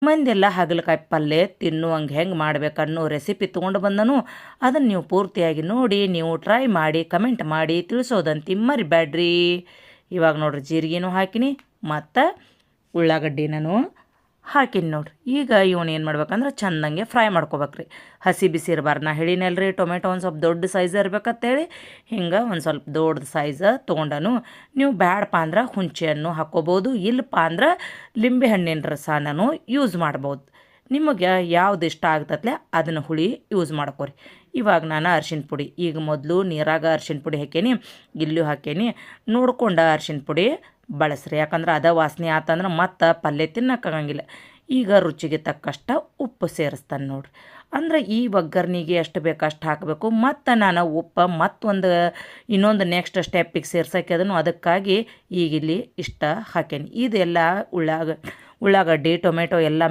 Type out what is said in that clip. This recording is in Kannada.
ಮಂದೆಲ್ಲ ಹಾಗಲಕಾಯಿ ಪಲ್ಯ ತಿನ್ನುವಂಗೆ ಹೆಂಗೆ ಮಾಡ್ಬೇಕನ್ನೋ ರೆಸಿಪಿ ತೊಗೊಂಡು ಬಂದನು. ಅದನ್ನು ನೀವು ಪೂರ್ತಿಯಾಗಿ ನೋಡಿ ನೀವು ಟ್ರೈ ಮಾಡಿ ಕಮೆಂಟ್ ಮಾಡಿ ತಿಳಿಸೋದಂತ ಮರಿಬೇಡ್ರಿ. ಇವಾಗ ನೋಡ್ರಿ ಜೀರಿಗೆನೂ ಹಾಕಿನಿ ಮತ್ತು ಉಳ್ಳಾಗಡ್ಡಿನೂ ಹಾಕಿನಿ ನೋಡ್ರಿ. ಈಗ ಇವನು ಏನು ಮಾಡ್ಬೇಕಂದ್ರೆ ಚೆಂದಂಗೆ ಫ್ರೈ ಮಾಡ್ಕೋಬೇಕ್ರಿ. ಹಸಿ ಬಿಸಿ ಇರಬಾರ್ದು. ನಾ ಹೇಳಿನಲ್ರಿ ಟೊಮೆಟೊ ಒಂದು ಸ್ವಲ್ಪ ದೊಡ್ಡ ಸೈಜ್ ಇರ್ಬೇಕಂತೇಳಿ ಹಿಂಗೆ ಒಂದು ಸ್ವಲ್ಪ ದೊಡ್ಡ ಸೈಜ್ ತೊಗೊಂಡನು. ನೀವು ಬ್ಯಾಡಪ್ಪ ಅಂದ್ರೆ ಹುಂಚೆ ಹಣ್ಣು ಹಾಕ್ಕೋಬೋದು, ಇಲ್ಲಪ್ಪ ಅಂದ್ರೆ ಲಿಂಬೆ ಹಣ್ಣಿನ ರಸನೂ ಯೂಸ್ ಮಾಡ್ಬೋದು. ನಿಮಗೆ ಯಾವ್ದು ಇಷ್ಟ ಆಗ್ತತ್ಲೆ ಅದನ್ನು ಹುಳಿ ಯೂಸ್ ಮಾಡ್ಕೊರಿ. ಇವಾಗ ನಾನು ಅರ್ಶಿಣ ಪುಡಿ ಈಗ ಮೊದಲು ನೀರಾಗ ಅರ್ಶಿಣ ಪುಡಿ ಹಾಕೇನಿ, ಇಲ್ಲೂ ಹಾಕೇನಿ. ನೋಡ್ಕೊಂಡು ಅರ್ಶಿಣ ಪುಡಿ ಬಳಸ್ರಿ, ಯಾಕಂದ್ರೆ ಅದ ವಾಸನೆ ಆತಂದ್ರೆ ಮತ್ತು ಪಲ್ಯ ತಿನ್ನೋಕ್ಕಾಗಂಗಿಲ್ಲ. ಈಗ ರುಚಿಗೆ ತಕ್ಕಷ್ಟ ಉಪ್ಪು ಸೇರಿಸ್ತಾನೆ ನೋಡ್ರಿ. ಅಂದ್ರೆ ಈ ಒಗ್ಗರ್ನಿಗೆ ಎಷ್ಟು ಬೇಕು ಅಷ್ಟು ಹಾಕಬೇಕು. ಮತ್ತು ನಾನು ಉಪ್ಪು ಮತ್ತೊಂದು ಇನ್ನೊಂದು ನೆಕ್ಸ್ಟ್ ಸ್ಟೆಪ್ಪಿಗೆ ಸೇರ್ಸೋಕೆ ಅದಕ್ಕಾಗಿ ಈಗ ಇಲ್ಲಿ ಇಷ್ಟ ಹಾಕೇನಿ. ಇದೆಲ್ಲ ಉಳ್ಳಾಗಡ್ಡಿ ಟೊಮೆಟೊ ಎಲ್ಲ